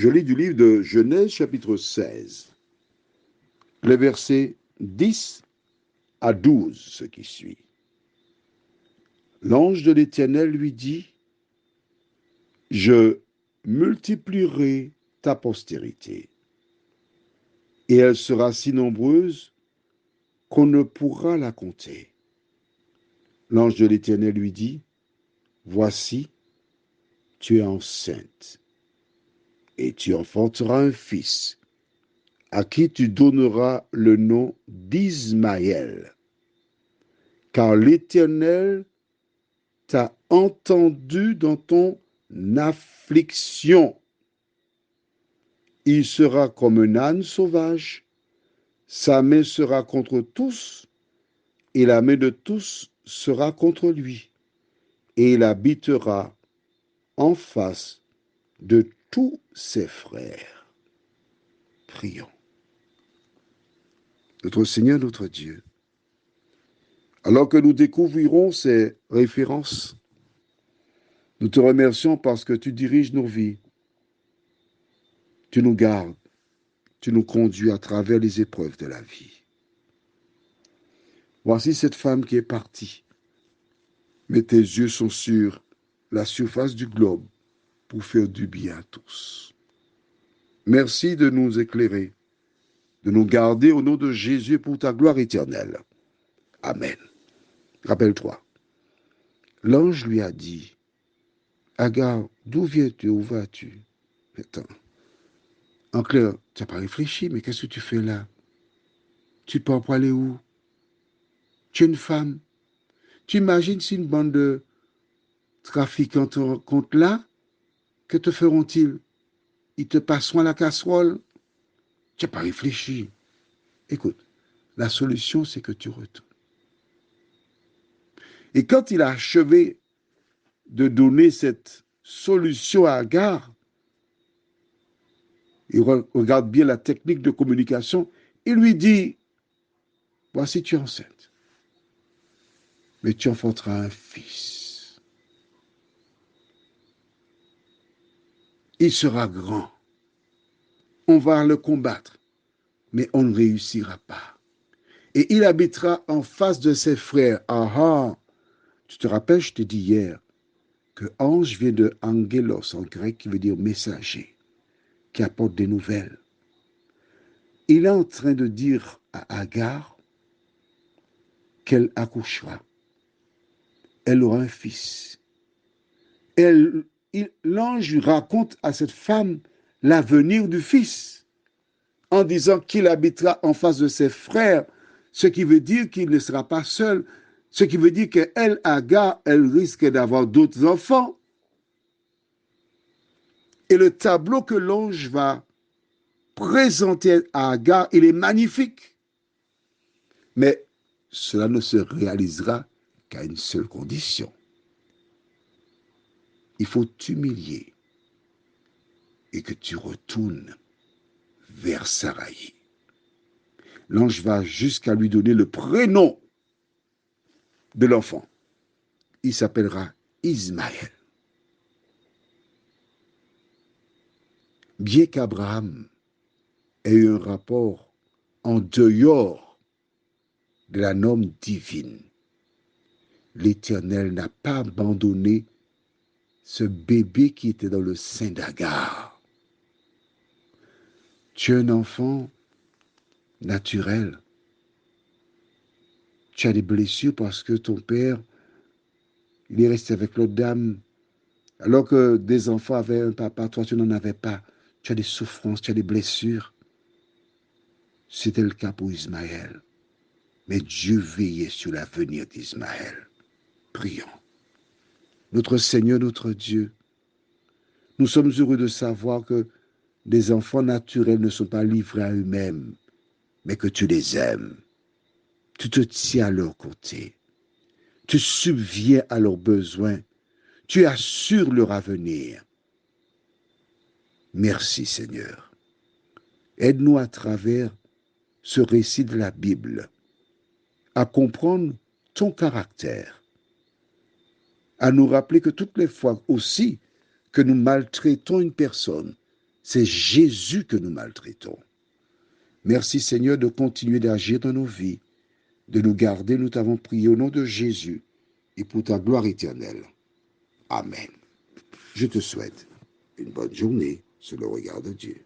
Je lis du livre de Genèse chapitre 16, les versets 10 à 12, ce qui suit. L'ange de l'Éternel lui dit, « Je multiplierai ta postérité, et elle sera si nombreuse qu'on ne pourra la compter. » L'ange de l'Éternel lui dit, « Voici, tu es enceinte, et tu enfanteras un fils, à qui tu donneras le nom d'Ismaël, car l'Éternel t'a entendu dans ton affliction. Il sera comme un âne sauvage, sa main sera contre tous, et la main de tous sera contre lui, et il habitera en face de tous ses frères. » Prions. Notre Seigneur, notre Dieu, alors que nous découvrirons ces références, nous te remercions parce que tu diriges nos vies, tu nous gardes, tu nous conduis à travers les épreuves de la vie. Voici cette femme qui est partie, mais tes yeux sont sur la surface du globe pour faire du bien à tous. Merci de nous éclairer, de nous garder au nom de Jésus pour ta gloire éternelle. Amen. Rappelle-toi, l'ange lui a dit, « Agar, d'où viens-tu, où vas-tu » Attends. En clair, tu n'as pas réfléchi, mais qu'est-ce que tu fais là? Tu pars pour aller où? Tu es une femme. Tu imagines si une bande de trafiquants te rencontre là, que te feront-ils? Ils te passeront à la casserole? Tu n'as pas réfléchi. Écoute, la solution, c'est que tu retournes. Et quand il a achevé de donner cette solution à Agar, il regarde bien la technique de communication, il lui dit, « Voici, tu es enceinte, mais tu enfanteras un fils. Il sera grand. On va le combattre, mais on ne réussira pas. Et il habitera en face de ses frères. » Ah ah, tu te rappelles, je t'ai dit hier, que ange vient de angelos en grec, qui veut dire messager, qui apporte des nouvelles. Il est en train de dire à Agar qu'elle accouchera. Elle aura un fils. L'ange raconte à cette femme l'avenir du fils, en disant qu'il habitera en face de ses frères, ce qui veut dire qu'il ne sera pas seul, ce qui veut dire qu'elle, Agar, elle risque d'avoir d'autres enfants. Et le tableau que l'ange va présenter à Agar, il est magnifique. Mais cela ne se réalisera qu'à une seule condition. Il faut t'humilier et que tu retournes vers Saraï. L'ange va jusqu'à lui donner le prénom de l'enfant. Il s'appellera Ismaël. Bien qu'Abraham ait eu un rapport en dehors de la norme divine, l'Éternel n'a pas abandonné ce bébé qui était dans le sein d'Agar. Tu es un enfant naturel. Tu as des blessures parce que ton père, il est resté avec l'autre dame. Alors que des enfants avaient un papa, toi tu n'en avais pas. Tu as des souffrances, tu as des blessures. C'était le cas pour Ismaël. Mais Dieu veillait sur l'avenir d'Ismaël. Prions. Notre Seigneur, notre Dieu, nous sommes heureux de savoir que des enfants naturels ne sont pas livrés à eux-mêmes, mais que tu les aimes. Tu te tiens à leur côté. Tu subviens à leurs besoins. Tu assures leur avenir. Merci Seigneur. Aide-nous à travers ce récit de la Bible à comprendre ton caractère, à nous rappeler que toutes les fois aussi que nous maltraitons une personne, C'est Jésus que nous maltraitons. Merci Seigneur de continuer d'agir dans nos vies, de nous garder. Nous t'avons prié au nom de Jésus et pour ta gloire éternelle. Amen. Je te souhaite une bonne journée sous le regard de Dieu.